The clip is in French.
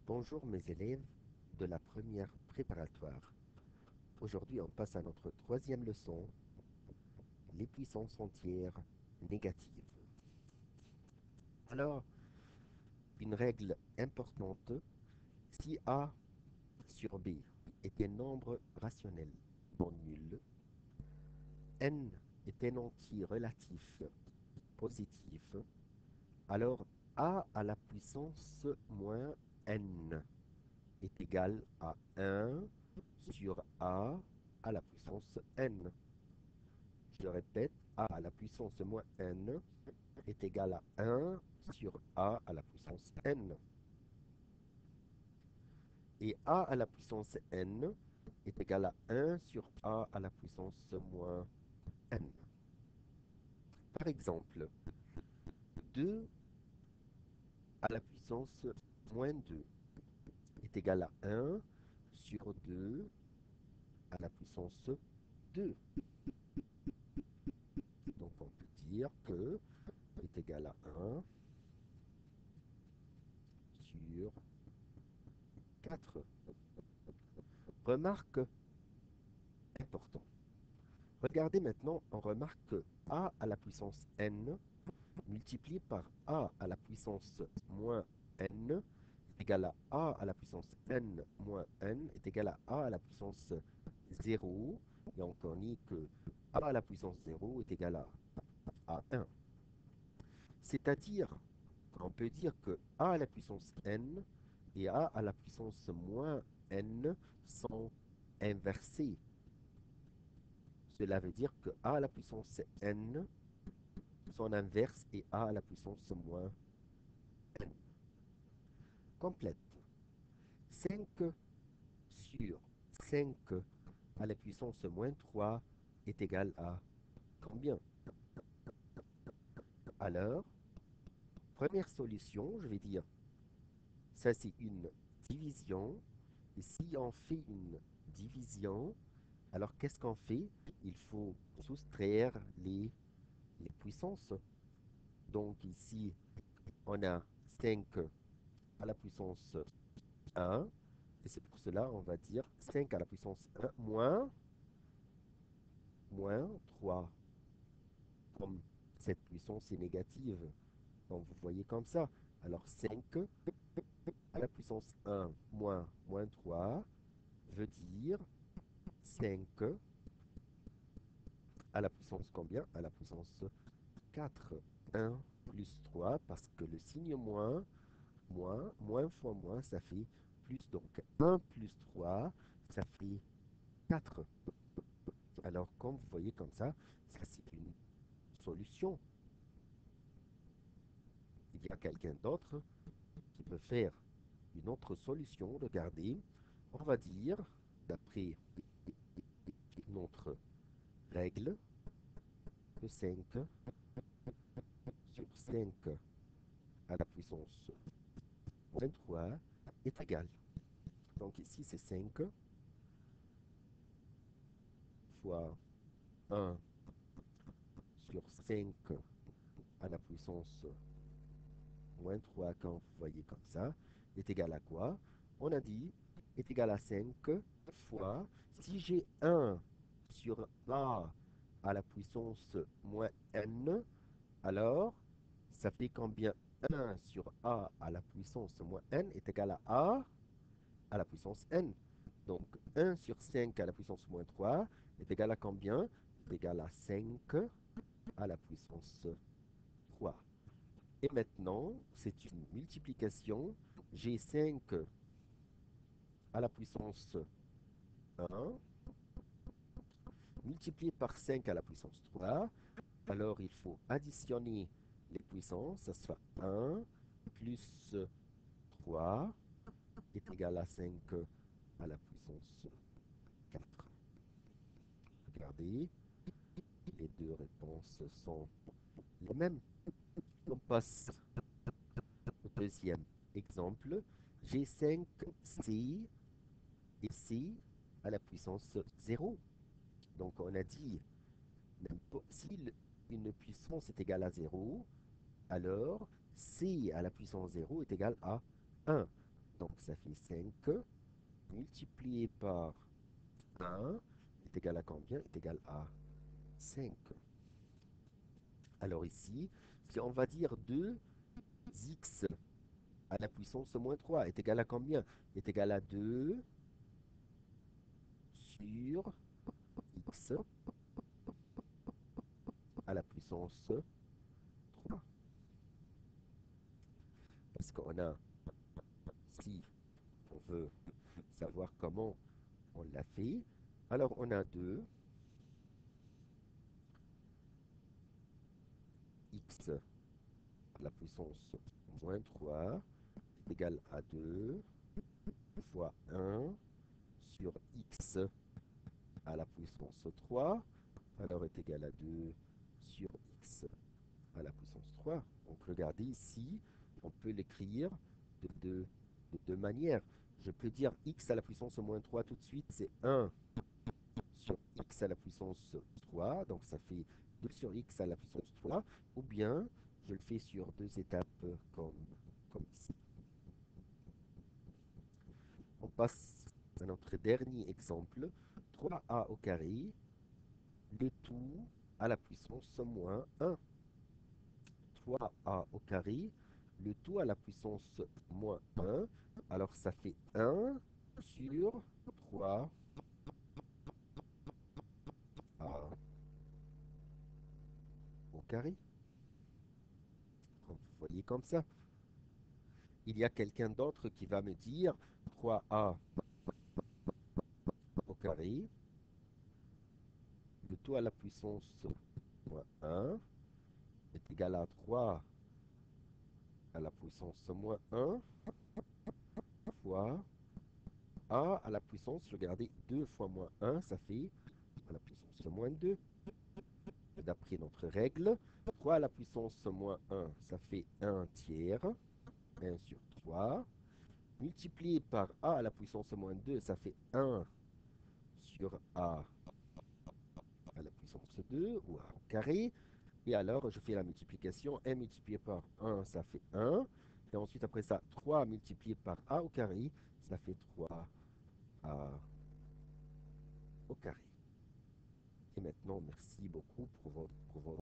Bonjour mes élèves de la première préparatoire. Aujourd'hui, on passe à notre troisième leçon, les puissances entières négatives. Alors, une règle importante, si A sur B est un nombre rationnel non nul, n est un entier relatif positif, alors A à la puissance moins n est égal à 1 sur A à la puissance n. Je répète, A à la puissance moins n est égal à 1 sur A à la puissance n. Et A à la puissance n est égal à 1 sur A à la puissance moins n. Par exemple, 2 à la puissance moins 2 est égal à 1 sur 2 à la puissance 2. Donc on peut dire que est égal à 1 sur 4. Remarque importante. Regardez maintenant, on remarque que A à la puissance n multiplié par A à la puissance moins n est égal à A à la puissance n moins n est égal à A à la puissance 0. Et on connaît que A à la puissance 0 est égal à 1. C'est-à-dire, on peut dire que A à la puissance n et A à la puissance moins n sont inversés. Cela veut dire que A à la puissance n, son inverse est A à la puissance moins n. Complète. 5 sur 5 à la puissance moins 3 est égal à combien? Alors, première solution, je vais dire, ça c'est une division. Et si on fait une division, alors qu'est-ce qu'on fait? Il faut soustraire les puissances. Donc ici, on a 5 à la puissance 1. Et c'est pour cela on va dire 5 à la puissance 1 moins 3. Comme cette puissance est négative, donc vous voyez comme ça. Alors 5 à la puissance 1 moins 3 veut dire 5 à la puissance combien? À la puissance 4. 1 plus 3 parce que le signe moins fois moins, ça fait plus. Donc 1 plus 3, ça fait 4. Alors comme vous voyez comme ça c'est une solution. Il y a quelqu'un d'autre qui peut faire une autre solution. Regardez, on va dire, d'après notre règle, que 5 sur 5 à la puissance 23 est égal. Donc ici, c'est 5 fois 1 sur 5 à la puissance moins 3, quand vous voyez comme ça, est égal à quoi? On a dit est égal à 5 fois, si j'ai 1 sur A à la puissance moins n, alors ça fait combien? 1 sur A à la puissance moins n est égal à A à la puissance n. Donc 1 sur 5 à la puissance moins 3 est égal à combien? Est égal à 5 à la puissance 3. Et maintenant, c'est une multiplication. J'ai 5 à la puissance 1 multiplié par 5 à la puissance 3. Alors, il faut additionner les puissances. Ça sera 1 plus 3 est égal à 5 à la puissance 4. Regardez, les deux réponses sont les mêmes. On passe au deuxième exemple. J'ai 5c et c à la puissance 0. Donc, on a dit, si une puissance est égale à 0, alors c à la puissance 0 est égal à 1. Donc ça fait 5 multiplié par 1 est égal à combien? Est égal à 5. Alors ici, si on va dire 2x à la puissance moins 3 est égal à combien? Est égal à 2 sur x à la puissance 3. Parce qu'on a, si on veut savoir comment on l'a fait, alors on a 2 x à la puissance moins 3 est égal à 2 fois 1 sur x à la puissance 3, alors est égal à 2 sur x à la puissance 3. Donc regardez ici, on peut l'écrire de deux manières. Je peux dire x à la puissance moins 3 tout de suite, c'est 1 sur x à la puissance 3, donc ça fait 2 sur x à la puissance 3, ou bien je le fais sur deux étapes comme ici. On passe à notre dernier exemple, 3a au carré, le tout à la puissance moins 1. 3a au carré, le tout à la puissance moins 1. Alors ça fait 1 sur 3a au carré. Donc, vous voyez comme ça. Il y a quelqu'un d'autre qui va me dire 3a au carré, le tout à la puissance moins 1 est égal à 3 à la puissance moins 1 fois a à la puissance, regardez, 2 fois moins 1, ça fait à la puissance moins 2. D'après notre règle, 3 à la puissance moins 1, ça fait 1 tiers, 1 sur 3. Multiplié par a à la puissance moins 2, ça fait 1 sur a à la puissance 2, ou a au carré. Et alors, je fais la multiplication. 1 multiplié par 1, ça fait 1. Et ensuite, après ça, 3 multiplié par a au carré, ça fait 3a au carré. Et maintenant, merci beaucoup pour votre